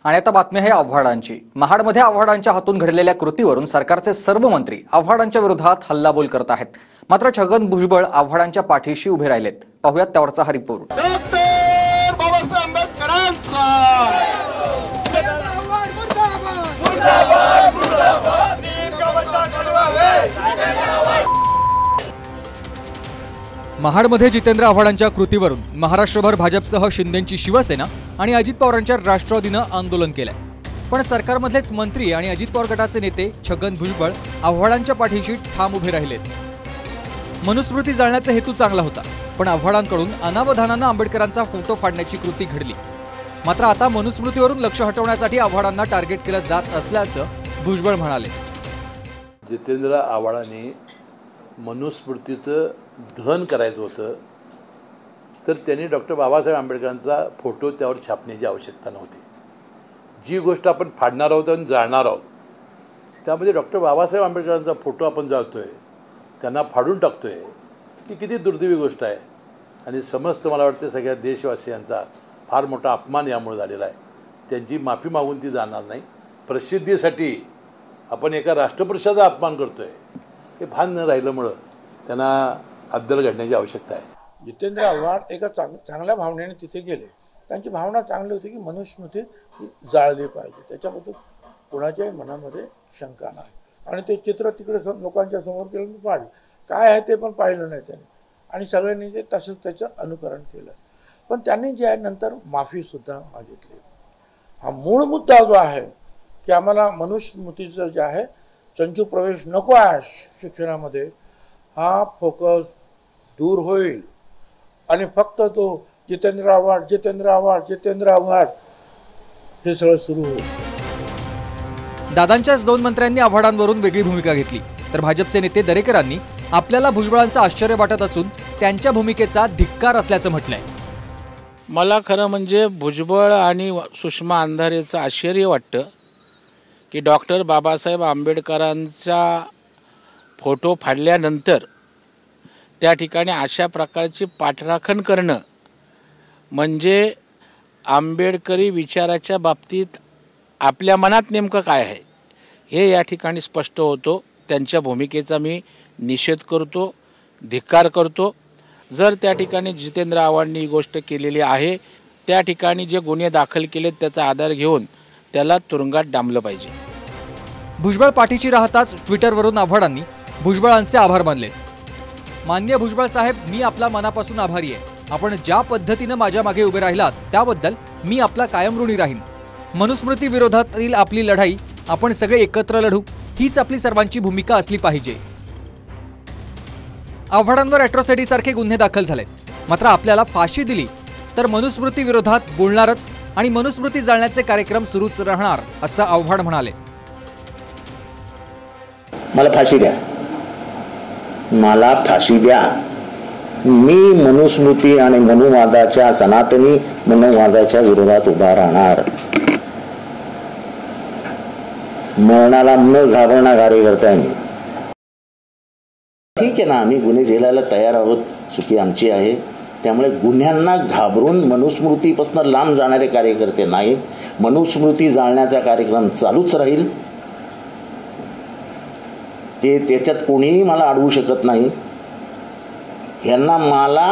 आणि आता बातमी आहे आव्हाडांची। महाडमध्ये आव्हाडांच्या हातून घडलेल्या कृतीवरून सरकारचे सर्व मंत्री आव्हाडांच्या विरोधात हल्लाबोल करत आहेत। मात्र छगन भुजबळ आव्हाडांच्या पाठीशी उभे राहिलेत। पाहूयात त्यावरचा हा रिपोर्ट। महाडमध्ये जितेंद्र आव्हाडांच्या कृतीवरून महाराष्ट्रभर भाजपसह शिंदेंची शिवसेना आणि अजित पवारांच्या राष्ट्रवादीने आंदोलन केलंय। पण सरकारमधलेच मंत्री आणि अजित पवार गटाचे नेते छगन भुजबळ आव्हाडांच्या पाठीशी ठाम उभे राहिलेत। मनुस्मृती जाळण्याचा हेतू चांगला होता, पण आव्हाडांकडून अनावधानाने आंबेडकरांचा फोटो फाडण्याची कृती घडली। मात्र आता मनुस्मृतीवरून लक्ष हटवण्यासाठी आव्हाडांना टार्गेट केलं जात असल्याचं भुजबळ म्हणाले। जितेंद्र आव्हाडांनी मनुस्मृतीचं दहन करायचं होतं, तर त्यांनी डॉक्टर बाबासाहेब आंबेडकरांचा फोटो त्यावर छापण्याची आवश्यकता नव्हती। जी गोष्ट आपण फाडणार आहोत आणि जाळणार आहोत, त्यामध्ये डॉक्टर बाबासाहेब आंबेडकरांचा फोटो आपण जाळतोय, त्यांना फाडून टाकतोय, ती किती दुर्दैवी गोष्ट आहे। आणि समस्त मला वाटतं सगळ्या देशवासियांचा फार मोठा अपमान यामुळे झालेला आहे। त्यांची माफी मागून ती जाणार नाही। प्रसिद्धीसाठी आपण एका राष्ट्रपुरुषाचा अपमान करतोय, हे भान न राहिल्यामुळं त्यांना अद्दल घडण्याची आवश्यकता आहे। जितेंद्र आव्हाड एका चांगल्या भावनेने तिथे गेले। त्यांची भावना चांगली होती की मनुस्मृती जाळली पाहिजे, त्याच्याबद्दल कोणाच्याही मनामध्ये शंका नाही। आणि ते चित्र तिकडे लोकांच्या समोर केलं, पाडलं काय आहे ते पण पाहिलं नाही त्यांनी, आणि सगळ्यांनी ते तसंच त्याचं अनुकरण केलं। पण त्यांनी जे आहे नंतर माफीसुद्धा मागितली। हा मूळ मुद्दा जो आहे की आम्हाला मनुस्मृतीचं जे आहे चंचू प्रवेश नको आहे शिक्षणामध्ये, हा फोकस दूर होईल आणि फक्त तो जितेंद्र आव्हाड जितेंद्र आव्हाड जितेंद्र आव्हाड हे सगळं सुरू होईल। दादांच्याच दोन मंत्र्यांनी आव्हाडांवरून वेगळी भूमिका घेतली, तर भाजपचे नेते दरेकरांनी आपल्याला भुजबळांचं आश्चर्य वाटत असून त्यांच्या भूमिकेचा धिक्कार असल्याचं म्हटलंय। मला खरं म्हणजे भुजबळ आणि सुषमा अंधारेचं आश्चर्य वाटतं की डॉक्टर बाबासाहेब आंबेडकरांचा फोटो फाडल्यानंतर त्या ठिकाणी अशा प्रकारची पाठराखण करणं म्हणजे आंबेडकरी विचाराच्या बाबतीत आपल्या मनात नेमकं काय आहे हे या ठिकाणी स्पष्ट होतो। त्यांच्या भूमिकेचा मी निषेध करतो, धिक्कार करतो। जर त्या ठिकाणी जितेंद्र आव्हाडांनी ही गोष्ट केलेली आहे, त्या ठिकाणी जे गुन्हे दाखल केलेत त्याचा आधार घेऊन त्याला तुरुंगात डांबलं पाहिजे। भुजबळ पाठीशी राहताच ट्विटरवरून आव्हाडांनी भुजबळांचे आभार मानले। माननीय भुजबळ साहेब, मी आपला मनापासून आभारी आहे। आपण ज्या पद्धतीने माझ्या मागे उभे राहिलात त्याबद्दल मी आपला कायम ऋणी राहीन। मनुस्मृती विरोधातील आपली लढाई आपण सगळे एकत्र लढू, हीच आपली सर्वांची भूमिका असली पाहिजे। आव्हाडांवर अॅट्रॉसिटी सारखे गुन्हे दाखल झाले, मात्र आपल्याला फाशी दिली तर मनुस्मृती विरोधात बोलणारच आणि मनुस्मृती जाळण्याचे कार्यक्रम सुरूच राहणार, असं आव्हाड म्हणाले। मला फाशी द्या, मला फाशी द्या। मी मनुस्मृती आणि मनुवादाच्या सनातनी मनुवादाच्या विरोधात उभा राहणार। मरणाला न घाबरणार कार्यकर्ता आहे मी। ठीक आहे ना, आम्ही गुन्हे झेलायला तयार आहोत, चुकी आमची आहे। त्यामुळे गुन्ह्यांना घाबरून मनुस्मृतीपासून लांब जाणारे कार्यकर्ते नाही। मनुस्मृती जाळण्याचा कार्यक्रम चालूच राहील, ते त्याच्यात कोणीही मला अडवू शकत नाही। यांना मला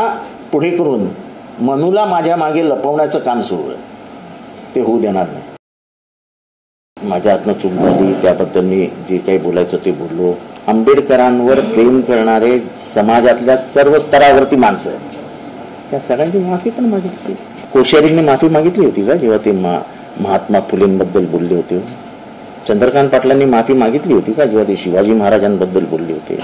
पुढे करून मनूला माझ्या मागे लपवण्याचं काम सुरू आहे, ते होऊ देणार नाही। माझ्या हातनं चूक झाली, त्याबद्दल मी जे काही बोलायचं ते बोललो। आंबेडकरांवर प्रेम करणारे समाजातल्या सर्व स्तरावरती माणसं आहेत, त्या सगळ्यांची माफी पण मागितली। कोश्यारींनी माफी मागितली होती का जेव्हा ते महात्मा फुलेंबद्दल बोलले होते? चंद्रकांत पाटलांनी माफी मागितली होती का जेव्हा ते शिवाजी महाराजांबद्दल बोलले होते?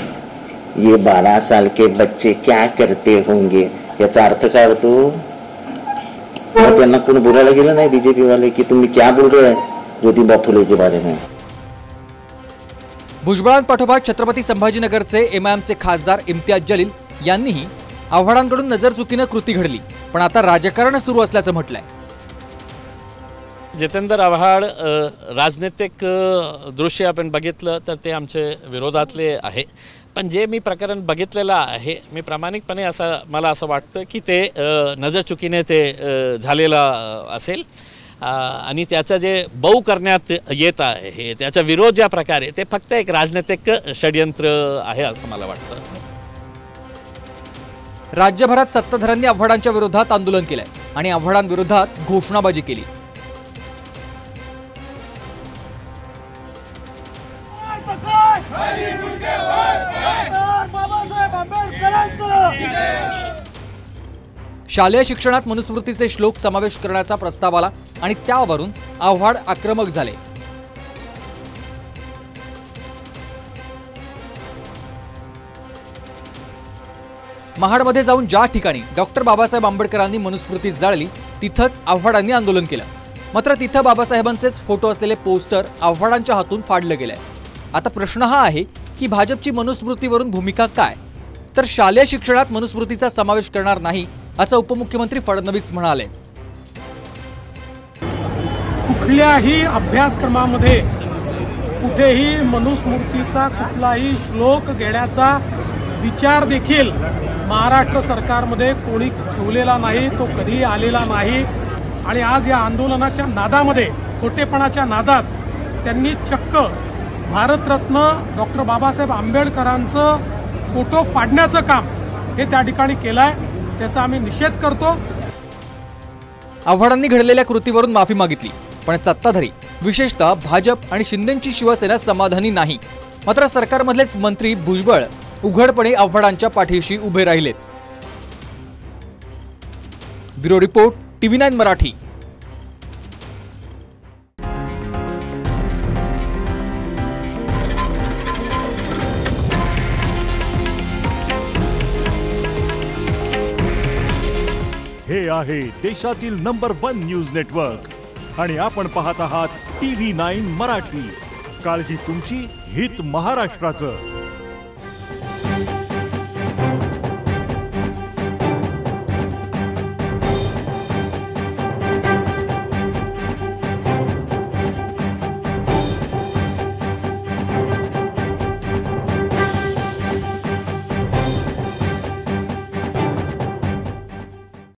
ये 12 साल के बच्चे क्या करते होंगे, याचा अर्थ काय होतो? त्यांना कोणी बोलायला गेलं नाही बीजेपी वाले की तुम्ही क्या बोल रहे हैं ज्योतिबा फुले के बारे में। भुजबळांपाठोपाठ छत्रपती संभाजीनगरचे एमआयएमचे खासदार इम्तियाज जलील यांनीही आव्हाडांकडून नजरचुकीने कृती घडली, पण आता राजकारण सुरू असल्याचं म्हटलंय। जितेंद्र आव्हाड राजनैतिक दृश्य आपण बघितलं तर ते आमचे विरोधातले आहे, पण जे मी प्रकरण बघितलेलं आहे मी प्रामाणिकपणे मला असं वाटतं की ते नजरचुकीने ते झालेलं असेल। आणि त्याचं जे बऊ करण्यात येत आहे, त्याचा विरोध ज्या प्रकारे, ते फक्त एक राजनैतिक षडयंत्र आहे असं मला वाटतं. राज्यभरात सत्ताधाऱ्यांनी आव्हाडांच्या विरोधात आंदोलन केलंय आणि आव्हाडांविरोधात घोषणाबाजी केली. शालेय शिक्षणात मनुस्मृतीचे श्लोक समावेश करण्याचा प्रस्ताव आला आणि त्यावरून आव्हाड आक्रमक झाले. महाडमध्ये जाऊन ज्या ठिकाणी डॉक्टर बाबासाहेब आंबेडकरांनी मनुस्मृती जाळली तिथंच आव्हाडांनी आंदोलन केलं. मात्र तिथं बाबासाहेबांचेच फोटो असलेले पोस्टर आव्हाडांच्या हातून फाडलं गेलंय. आता प्रश्न हा आहे की भाजपची मनुस्मृतीवरून भूमिका काय? तर शालेय शिक्षणात मनुस्मृतीचा समावेश करणार नाही असं उपमुख्यमंत्री फडणवीस म्हणाले. कुठल्याही अभ्यासक्रमामध्ये कुठेही मनुस्मृतीचा कुठलाही श्लोक घेण्याचा विचार देखील महाराष्ट्र सरकारमध्ये कोणी ठेवलेला नाही, तो कधीही आलेला नाही. आणि आज या आंदोलनाच्या नादामध्ये, खोटेपणाच्या नादात त्यांनी चक्क भारतरत्न डॉक्टर बाबासाहेब आंबेडकरांचं फोटो फाडण्याचं काम हे त्या ठिकाणी केलंय. त्याचा आम्ही निषेध करतो. आव्हाडांनी घडलेल्या कृतीवरून माफी मागितली, पण सत्ताधारी विशेषतः भाजप आणि शिंदेची शिवसेना समाधानी नाही. मात्र सरकारमधलेच मंत्री भुजबळ उघडपणे आव्हाडांच्या पाठीशी उभे राहिलेत. Bureau report, TV9 Marathi. हे आहे देशातील नंबर 1 न्यूज नेटवर्क आणि आपण पाहत आहात TV9 मराठी. काळजी तुमची, हित महाराष्ट्राचं.